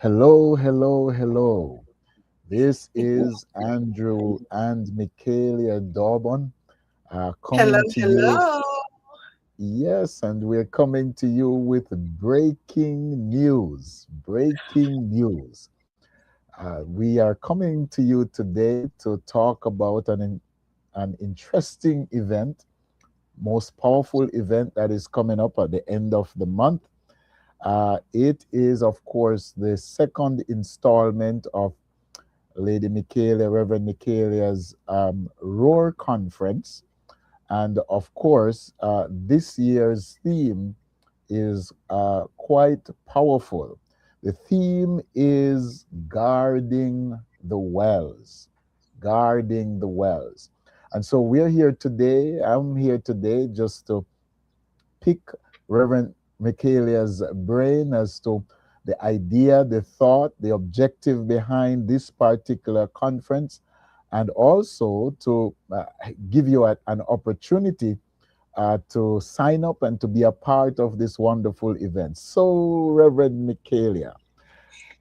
Hello, hello, hello. This is Andrew and Michaela Dorbon Hello, coming to you. hello. Yes, and we're coming to you with breaking news. Breaking news. We are coming to you today to talk about an interesting event, most powerful event that is coming up at the end of the month. It is, of course, the second installment of Lady Michaela, Reverend Michaela's ROAR conference. And of course, this year's theme is quite powerful. The theme is guarding the wells, guarding the wells. And so we're here today. I'm here today just to pick Reverend Michaelia's brain as to the idea, the thought, the objective behind this particular conference, and also to give you an opportunity to sign up and to be a part of this wonderful event. So, Reverend Michaelia,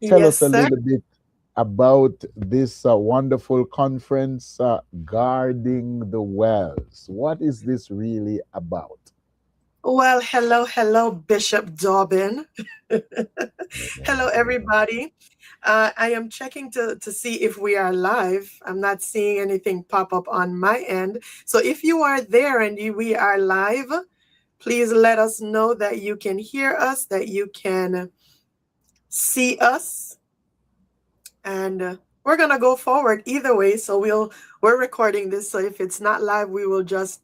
tell Yes, us a sir. little bit about this wonderful conference, Guarding the Wells. What is this really about? Well, hello, hello, Bishop Dobbin. Hello, Hello, hello. everybody. I am checking to see if we are live. I'm not seeing anything pop up on my end. So if you are there and we are live, please let us know that you can hear us, that you can see us, and we're gonna go forward either way. So we're recording this. So if it's not live, we will just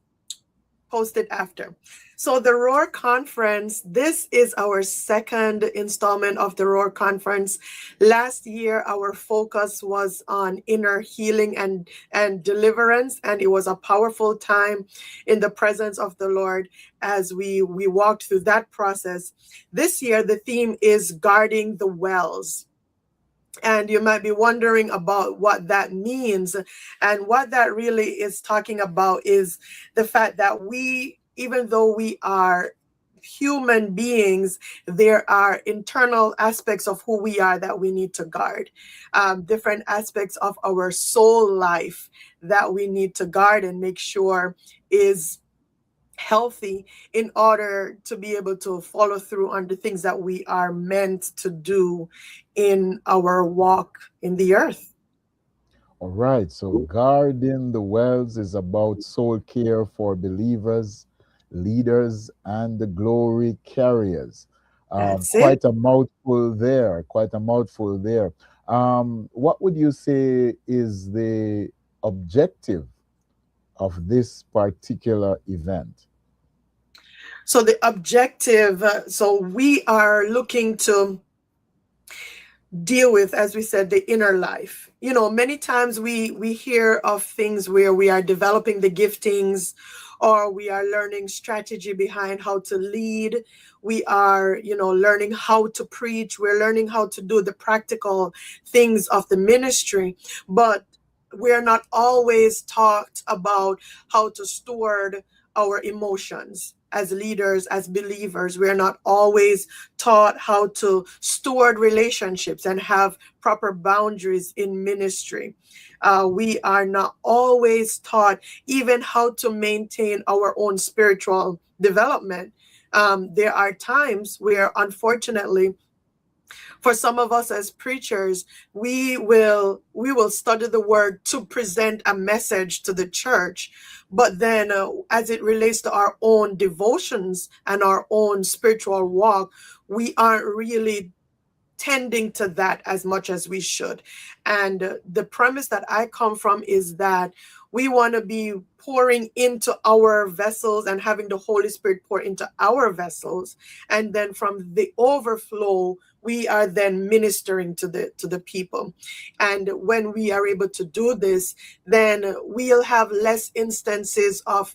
post it after. So the ROAR conference, this is our second installment of the ROAR conference. Last year, our focus was on inner healing and deliverance, and it was a powerful time in the presence of the Lord as we walked through that process. This year, the theme is guarding the wells. And you might be wondering about what that means. And what that really is talking about is the fact that even though we are human beings, there are internal aspects of who we are that we need to guard, different aspects of our soul life that we need to guard and make sure is healthy in order to be able to follow through on the things that we are meant to do in our walk in the earth. All right, so guarding the wells is about soul care for believers, leaders, and the glory carriers. That's it. Quite a mouthful there, quite a mouthful there. What would you say is the objective of this particular event? So the objective, so we are looking to deal with, as we said, the inner life. Many times we hear of things where we are developing the giftings, or we are learning strategy behind how to lead. We are, learning how to preach. We're learning how to do the practical things of the ministry, but we're not always taught about how to steward our emotions as leaders, as believers. We're not always taught how to steward relationships and have proper boundaries in ministry. We are not always taught even how to maintain our own spiritual development. There are times where, unfortunately, for some of us as preachers, we will study the word to present a message to the church, but then as it relates to our own devotions and our own spiritual walk, we aren't really tending to that as much as we should. And the premise that I come from is that we want to be pouring into our vessels and having the Holy Spirit pour into our vessels. And then from the overflow, we are then ministering to the people. And when we are able to do this, then we'll have less instances of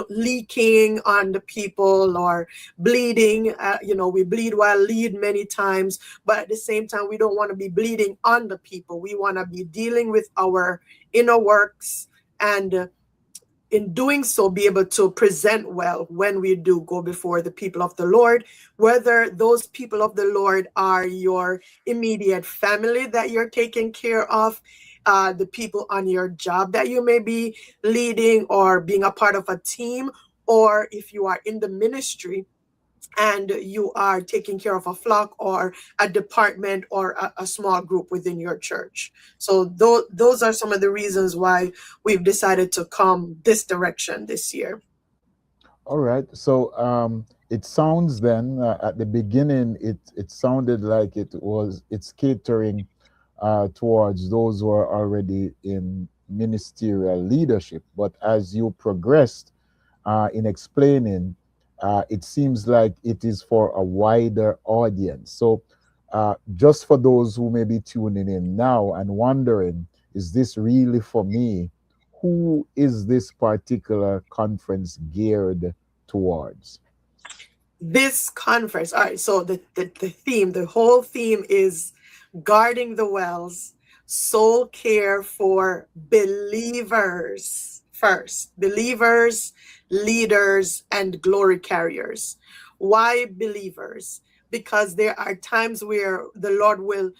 leaking on the people or bleeding. We bleed while lead many times, but at the same time, we don't want to be bleeding on the people. We want to be dealing with our inner works and in doing so, be able to present well when we do go before the people of the Lord, whether those people of the Lord are your immediate family that you're taking care of, the people on your job that you may be leading or being a part of a team, or if you are in the ministry and you are taking care of a flock or a department or a small group within your church. So those are some of the reasons why we've decided to come this direction this year. All right. So it sounds then at the beginning, it sounded like it's catering towards those who are already in ministerial leadership. But as you progressed in explaining, it seems like it is for a wider audience. So just for those who may be tuning in now and wondering, is this really for me? Who is this particular conference geared towards? This conference, all right, so the theme, the whole theme is guarding the wells, soul care for believers first, believers, leaders, and glory carriers. Why believers? Because there are times where the Lord will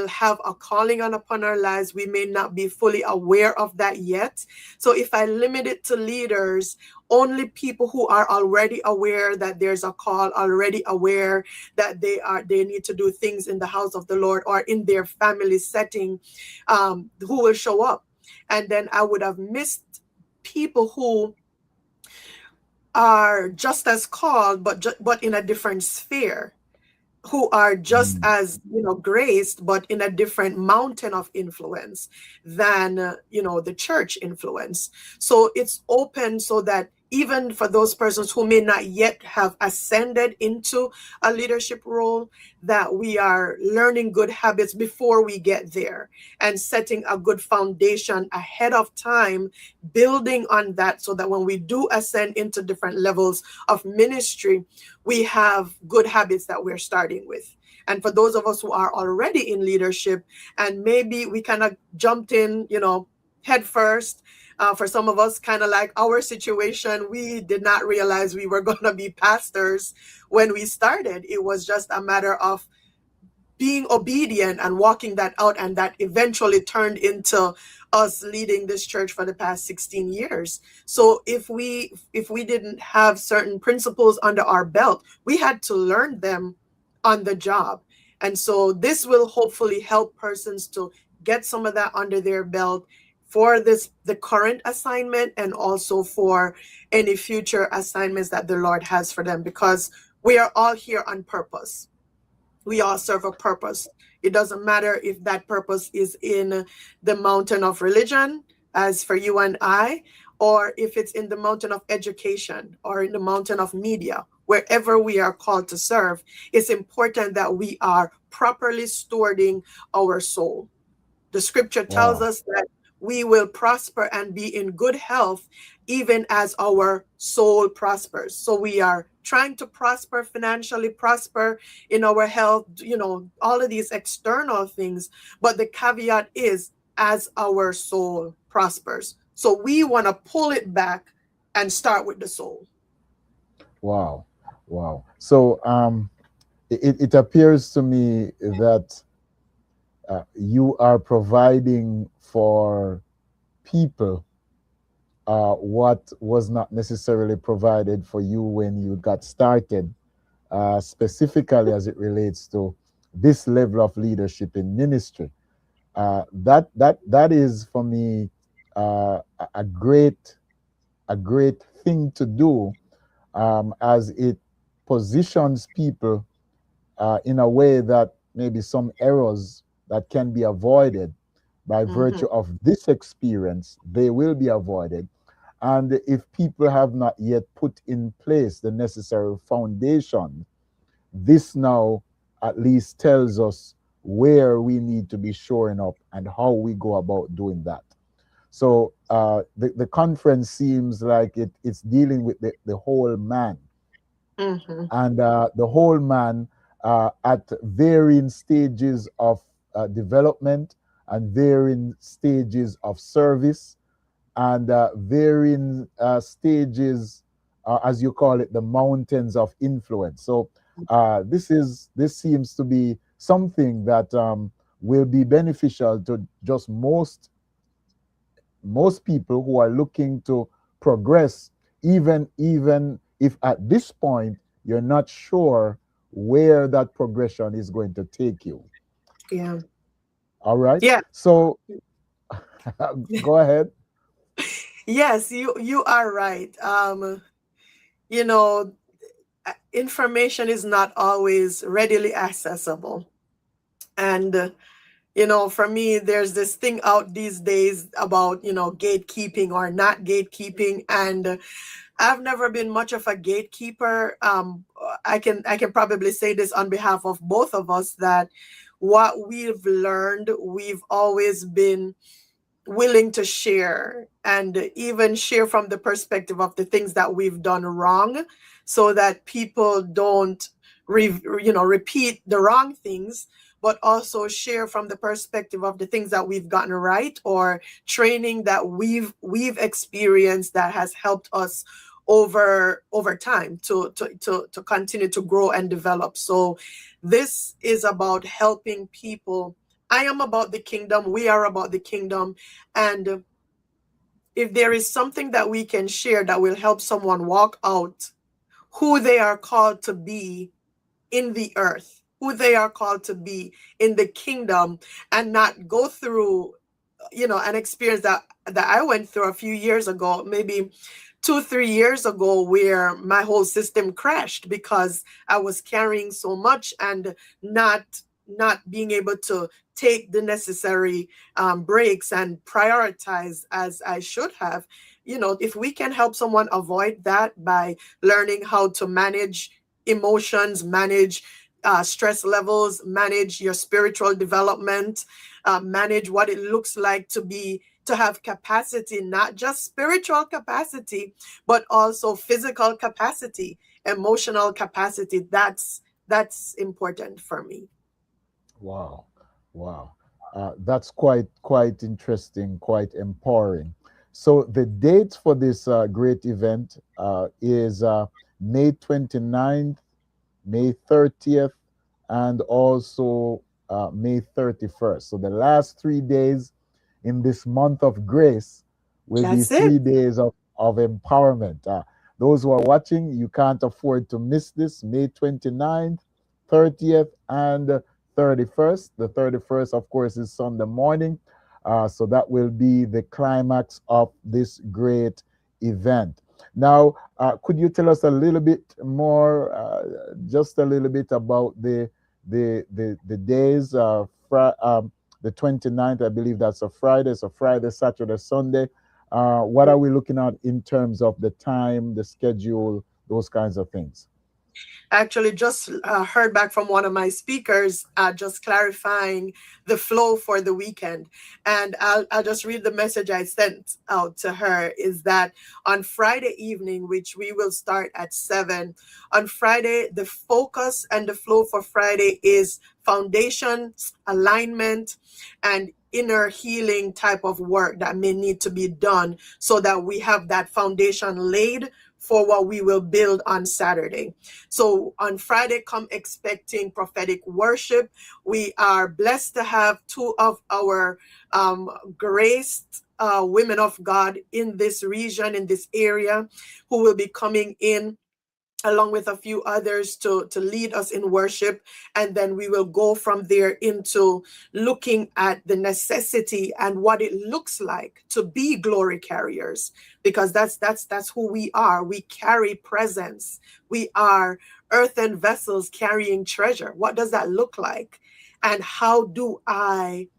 have a calling on upon our lives. We may not be fully aware of that yet. So if I limit it to leaders, only people who are already aware that there's a call, already aware that they need to do things in the house of the Lord or in their family setting, who will show up. And then I would have missed people who are just as called, but in a different sphere, who are just Mm. as graced, but in a different mountain of influence than the church influence. So it's open so that even for those persons who may not yet have ascended into a leadership role, that we are learning good habits before we get there and setting a good foundation ahead of time, building on that so that when we do ascend into different levels of ministry, we have good habits that we're starting with. And for those of us who are already in leadership and maybe we kind of jumped in, head first, for some of us, kind of like our situation, we did not realize we were going to be pastors when we started. It was just a matter of being obedient and walking that out, and that eventually turned into us leading this church for the past 16 years. So if we didn't have certain principles under our belt, we had to learn them on the job. And so this will hopefully help persons to get some of that under their belt for the current assignment, and also for any future assignments that the Lord has for them, because we are all here on purpose. We all serve a purpose. It doesn't matter if that purpose is in the mountain of religion, as for you and I, or if it's in the mountain of education or in the mountain of media. Wherever we are called to serve, it's important that we are properly stewarding our soul. The scripture tells Wow. us that we will prosper and be in good health, even as our soul prospers. So we are trying to prosper financially, prosper in our health, all of these external things. But the caveat is as our soul prospers. So we want to pull it back and start with the soul. Wow. Wow. So it appears to me that you are providing for people what was not necessarily provided for you when you got started, specifically as it relates to this level of leadership in ministry. That is for me a great thing to do, as it positions people in a way that maybe some errors that can be avoided by Mhm. virtue of this experience, they will be avoided. And if people have not yet put in place the necessary foundation, this now at least tells us where we need to be shoring up and how we go about doing that. So the conference seems like it's dealing with the whole man, Mhm. and the whole man at varying stages of development and varying stages of service, and varying stages, as you call it, the mountains of influence. So this seems to be something that will be beneficial to just most people who are looking to progress, even if at this point you're not sure where that progression is going to take you. Yeah. All right. Yeah. So go ahead. Yes, you are right. You know, information is not always readily accessible. And for me, there's this thing out these days about, gatekeeping or not gatekeeping. And I've never been much of a gatekeeper. I can probably say this on behalf of both of us, that what we've learned, we've always been willing to share, and even share from the perspective of the things that we've done wrong, so that people don't repeat the wrong things, but also share from the perspective of the things that we've gotten right, or training that we've experienced that has helped us over time to continue to grow and develop. So this is about helping people. I am about the kingdom. We are about the kingdom. And if there is something that we can share that will help someone walk out who they are called to be in the earth, who they are called to be in the kingdom, and not go through, an experience that I went through a few years ago, maybe 2 3 years ago, where my whole system crashed because I was carrying so much and not being able to take the necessary breaks and prioritize as I should have. If we can help someone avoid that by learning how to manage emotions, manage stress levels, manage your spiritual development, manage what it looks like to have capacity, not just spiritual capacity, but also physical capacity, emotional capacity. That's important for me. Wow, wow, that's quite interesting, quite empowering. So the date for this great event is May 29th, May 30th, and also May 31st. So the last 3 days in this month of grace will be That's it. 3 days of empowerment. Those who are watching, you can't afford to miss this. May 29th, 30th, and 31st. The 31st, of course, is Sunday morning. So that will be the climax of this great event. Now, could you tell us a little bit more, just a little bit about the days? The 29th, I believe that's a Friday. So Friday, Saturday, Sunday. What are we looking at in terms of the time, the schedule, those kinds of things? Actually, just heard back from one of my speakers, just clarifying the flow for the weekend. And I'll just read the message I sent out to her, is that on Friday evening, which we will start at 7, on Friday, the focus and the flow for Friday is foundation, alignment, and inner healing type of work that may need to be done, so that we have that foundation laid for what we will build on Saturday. So on Friday, come expecting prophetic worship. We are blessed to have two of our graced women of God in this region, in this area, who will be coming in along with a few others to lead us in worship. And then we will go from there into looking at the necessity and what it looks like to be glory carriers, because that's who we are. We carry presence. We are earthen vessels carrying treasure. What does that look like? And how do I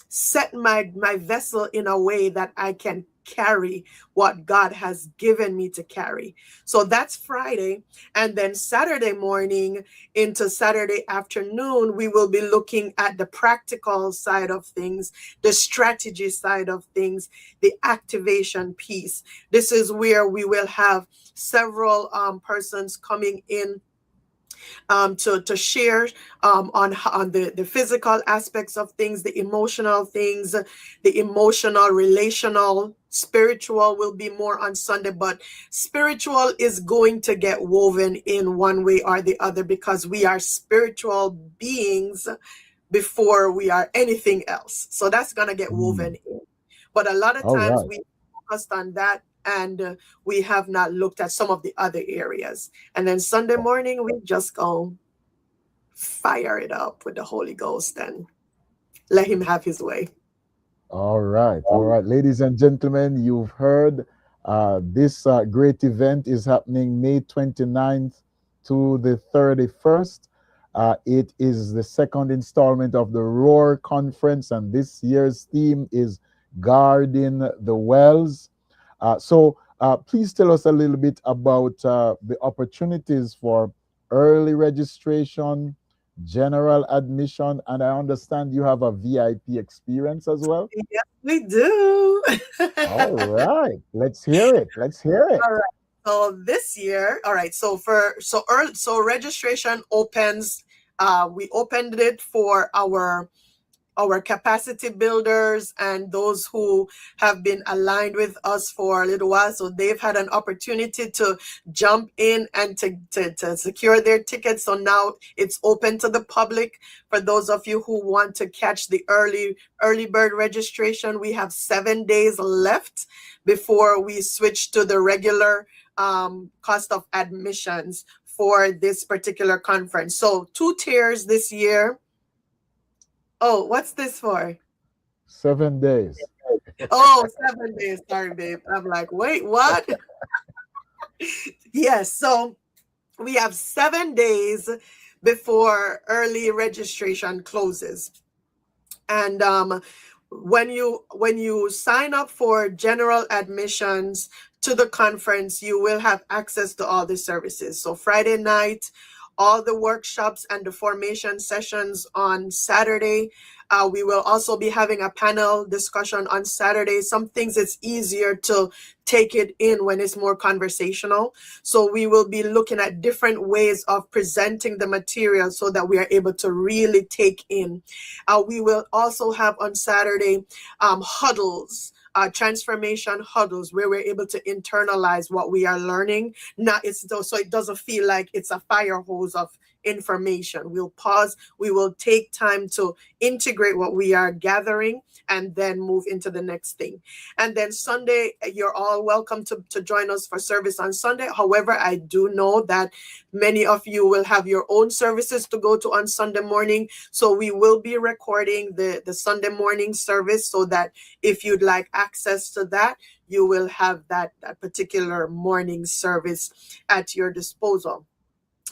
set my vessel in a way that I can carry what God has given me to carry? So that's Friday. And then Saturday morning into Saturday afternoon, we will be looking at the practical side of things, the strategy side of things, the activation piece. This is where we will have several persons coming in to share on the physical aspects of things, the emotional things, the emotional, relational, spiritual will be more on Sunday, but spiritual is going to get woven in one way or the other because we are spiritual beings before we are anything else. So that's going to get woven Mm. in. But a lot of All times right. we focused on that and we have not looked at some of the other areas. And then Sunday morning, we just go fire it up with the Holy Ghost and let Him have His way. All right, all right, ladies and gentlemen, you've heard this great event is happening May 29th to the 31st. It is the second installment of the ROAR conference, and this year's theme is Guarding the Wells. Please tell us a little bit about the opportunities for early registration, general admission, and I understand you have a VIP experience as well. Yes, we do. All right, let's hear it. Let's hear All it. right. So this year, all right. So registration opens. We opened it for our capacity builders and those who have been aligned with us for a little while. So they've had an opportunity to jump in and to secure their tickets. So now it's open to the public. For those of you who want to catch the early bird registration, we have 7 days left before we switch to the regular cost of admissions for this particular conference. So 2 tiers this year. Oh, what's this for? 7 days. Oh, 7 days. Sorry, babe. I'm like, wait, what? Yes. So we have 7 days before early registration closes. And when you sign up for general admissions to the conference, you will have access to all the services. So Friday night, all the workshops and the formation sessions on Saturday. We will also be having a panel discussion on Saturday. Some things it's easier to take it in when it's more conversational. So we will be looking at different ways of presenting the material so that we are able to really take in. We will also have on Saturday huddles. Transformation huddles where we're able to internalize what we are learning. Not it's so it doesn't feel like it's a fire hose of information. We'll pause. We will take time to integrate what we are gathering and then move into the next thing. And then Sunday, you're all welcome to join us for service on Sunday. However, I do know that many of you will have your own services to go to on Sunday morning. So we will be recording the Sunday morning service so that if you'd like access to that, you will have that particular morning service at your disposal.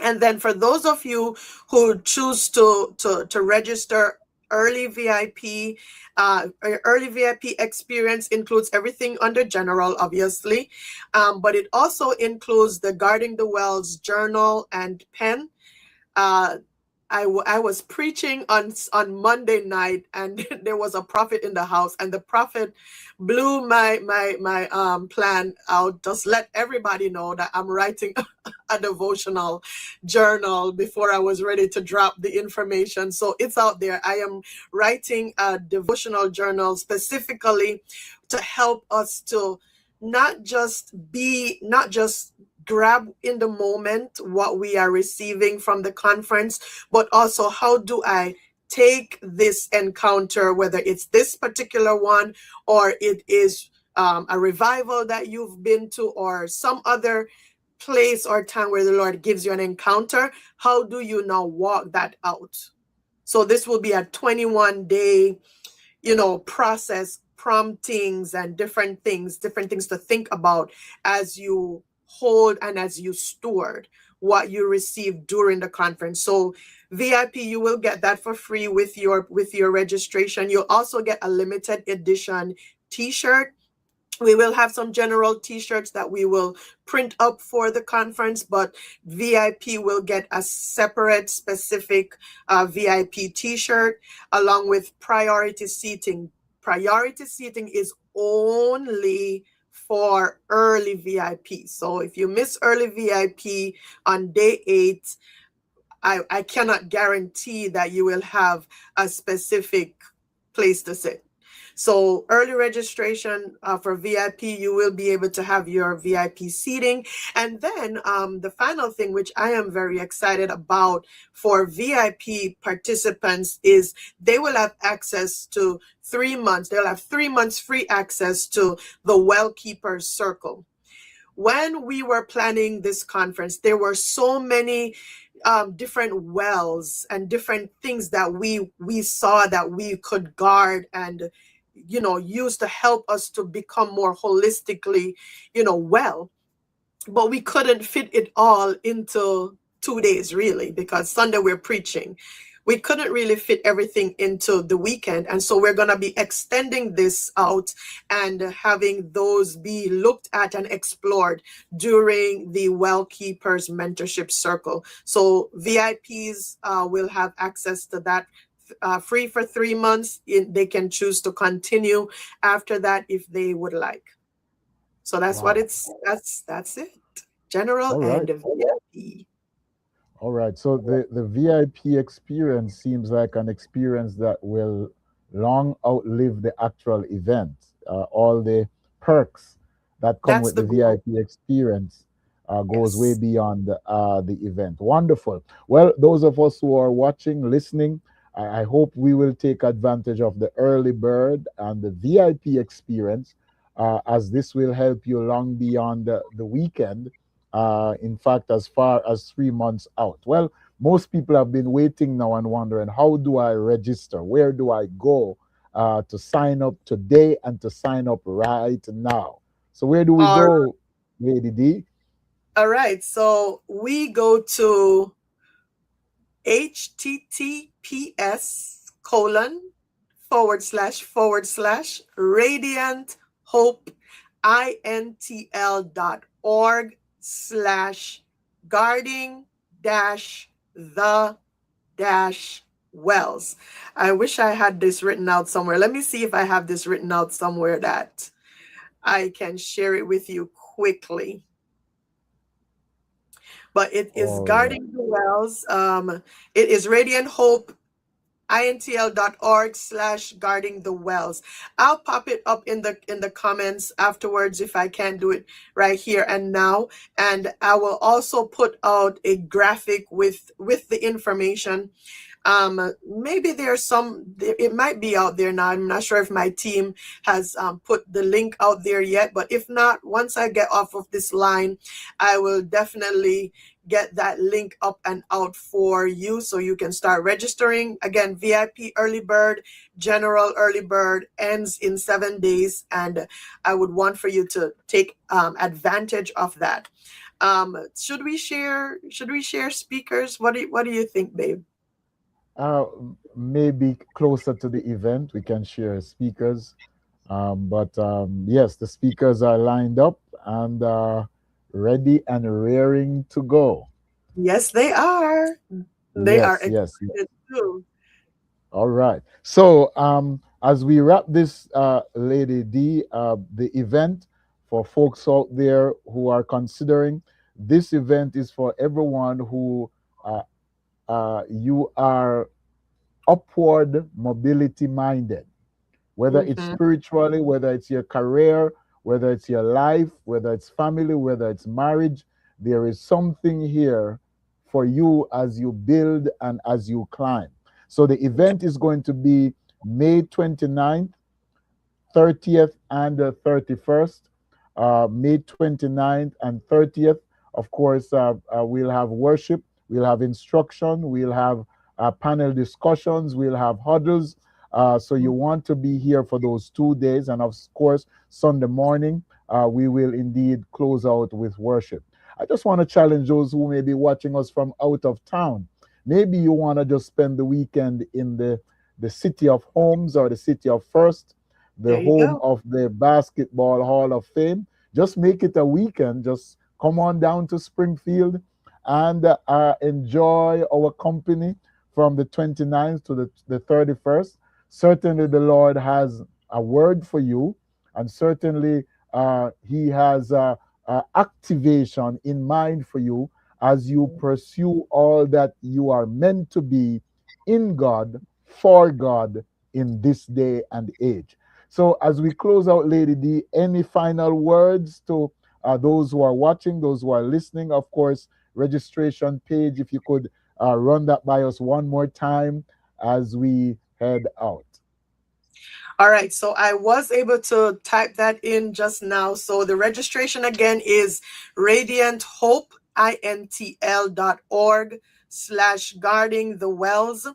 And then for those of you who choose to register early VIP, early VIP experience includes everything under general, obviously, but it also includes the Guarding the Wells journal and pen. Uh, I was preaching on Monday night, and there was a prophet in the house, and the prophet blew my plan out. Just let everybody know that I'm writing a devotional journal before I was ready to drop the information. So it's out there. I am writing a devotional journal specifically to help us to not just grab in the moment what we are receiving from the conference, but also how do I take this encounter, whether it's this particular one or it is a revival that you've been to or some other place or time where the Lord gives you an encounter, how do you now walk that out? So this will be a 21-day process, promptings and different things to think about as you hold and as you steward what you receive during the conference. So VIP, you will get that for free with your registration. You'll also get a limited edition t-shirt. We will have some general t-shirts that we will print up for the conference, but VIP will get a separate specific VIP t-shirt along with priority seating. Priority seating is only for early VIP. So if you miss early VIP on day 8, I cannot guarantee that you will have a specific place to sit. So early registration for VIP, you will be able to have your VIP seating. And then the final thing, which I am very excited about for VIP participants, is they will have access to 3 months. They'll have 3 months free access to the Well Keepers Circle. When we were planning this conference, there were so many different wells and different things that we saw that we could guard and use to help us to become more holistically well, but we couldn't fit it all into 2 days really, because Sunday we're preaching. We couldn't really fit everything into the weekend, and so we're going to be extending this out and having those be looked at and explored during the Well Keepers Mentorship Circle. So VIPs will have access to that free for 3 months. They can choose to continue after that if they would like. So that's what Wow. it's that's it. General All and right. VIP. All right. So the VIP experience seems like an experience that will long outlive the actual event. All the perks that come That's with the the goal. VIP experience goes way Yes. beyond the event. Wonderful. Well, those of us who are watching, listening, I hope we will take advantage of the early bird and the VIP experience, as this will help you long beyond the weekend, in fact, as far as 3 months out. Well, most people have been waiting now and wondering, how do I register? Where do I go to sign up today and to sign up right now? So, where do we All, go, Lady D? all right. So we go to https:// radiant hope intl.org/guarding the wells. I wish I had this written out somewhere. Let me see if I have this written out somewhere that I can share it with you quickly. But it is All right. guarding the wells. It is Radiant Hope intl.org/guarding the wells. I'll pop it up in the comments afterwards if I can't do it right here and now. And I will also put out a graphic with the information. Maybe there's it might be out there now. I'm not sure if my team has put the link out there yet, but if not, once I get off of this line, I will definitely get that link up and out for you so you can start registering. Again, VIP early bird, general early bird ends in 7 days, and I would want for you to take advantage of that. Should we share speakers? What do you think, babe? Uh, Maybe closer to the event, we can share speakers. But yes, the speakers are lined up and ready and raring to go. Yes, they are. They are Yes, yes, excited too. all right. So, as we wrap this, Lady D, the event for folks out there who are considering, this event is for everyone who uh, you are upward mobility minded, whether it's Mhm. spiritually, whether it's your career, whether it's your life, whether it's family, whether it's marriage. There is something here for you as you build and as you climb. So the event is going to be May 29th, 30th, and 31st. May 29th and 30th. Of course, we'll have worship, we'll have instruction, we'll have panel discussions, we'll have huddles. So you want to be here for those 2 days. And of course, Sunday morning, we will indeed close out with worship. I just want to challenge those who may be watching us from out of town. Maybe you want to just spend the weekend in the city of homes or the city of first, the There you home go. of the Basketball Hall of Fame. Just make it a weekend. Just come on down to Springfield and enjoy our company from the 29th to the 31st. Certainly, the Lord has a word for you, and certainly, He has activation in mind for you as you pursue all that you are meant to be in God, for God, in this day and age. So, as we close out, Lady D, any final words to those who are watching, those who are listening? Of course, registration page, if you could run that by us one more time as we head out. All right, so I was able to type that in just now. So the registration again is radianthope.intl.org/guarding the wells.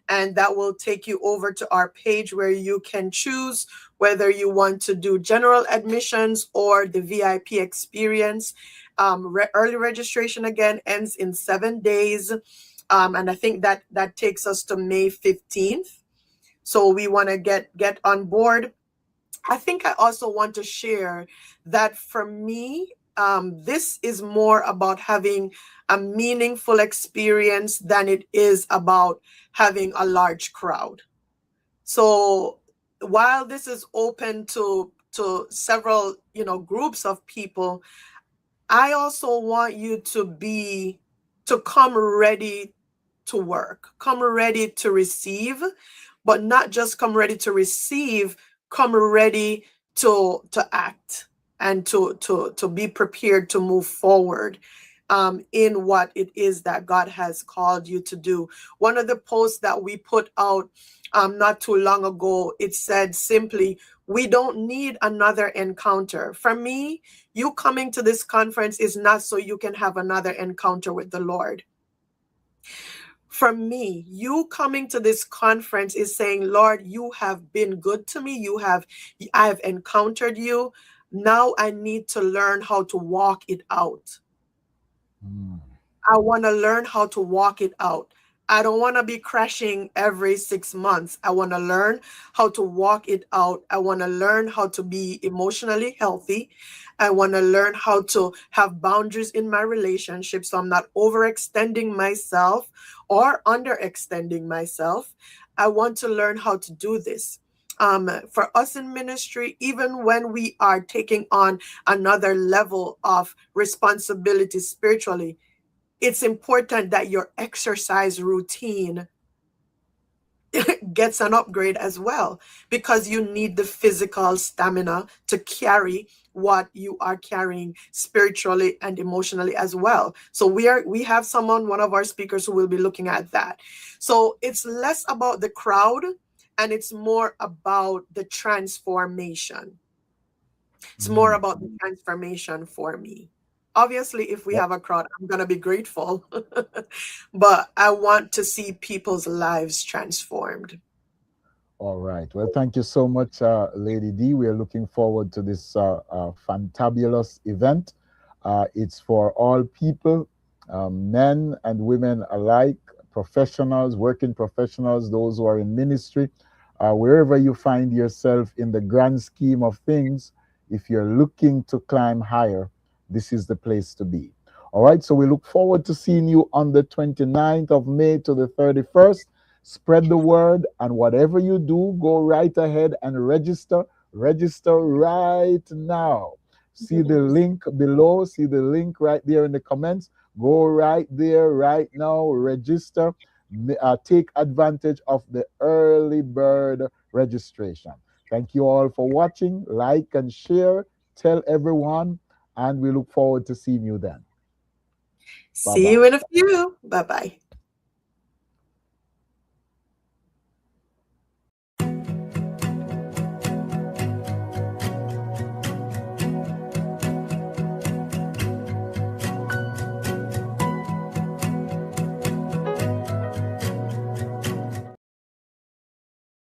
And that will take you over to our page where you can choose whether you want to do general admissions or the VIP experience. Early registration again ends in 7 days. And I think that takes us to May 15th. So we want to get on board. I think I also want to share that for me, this is more about having a meaningful experience than it is about having a large crowd. So while this is open to several, groups of people, I also want you to come ready to work, come ready to receive, but not just come ready to receive, come ready to act and to be prepared to move forward in what it is that God has called you to do. One of the posts that we put out not too long ago, it said simply, we don't need another encounter. For me, you coming to this conference is not so you can have another encounter with the Lord. For me, you coming to this conference is saying, Lord, you have been good to me. I have encountered you. Now I need to learn how to walk it out. Mm. I want to learn how to walk it out. I don't want to be crashing every 6 months. I want to learn how to walk it out. I want to learn how to be emotionally healthy. I want to learn how to have boundaries in my relationship so I'm not overextending myself or underextending myself. I want to learn how to do this. For us in ministry, even when we are taking on another level of responsibility spiritually, it's important that your exercise routine gets an upgrade as well, because you need the physical stamina to carry what you are carrying spiritually and emotionally as well. So we have one of our speakers who will be looking at that. So it's less about the crowd and it's more about the transformation. It's more Mm. about the transformation for me. Obviously, if we Yep. have a crowd, I'm going to be grateful. But I want to see people's lives transformed. All right. Well, thank you so much, Lady D. We are looking forward to this fantabulous event. It's for all people, men and women alike, professionals, working professionals, those who are in ministry, wherever you find yourself in the grand scheme of things. If you're looking to climb higher, this is the place to be. All right. So we look forward to seeing you on the 29th of May to the 31st. Spread the word, and whatever you do, go right ahead and register. Register right now. See the link below, see the link right there in the comments. Go right there right now, register. Take advantage of the early bird registration. Thank you all for watching. Like and share, tell everyone, and we look forward to seeing you then. Bye See you bye. in a few. Bye bye.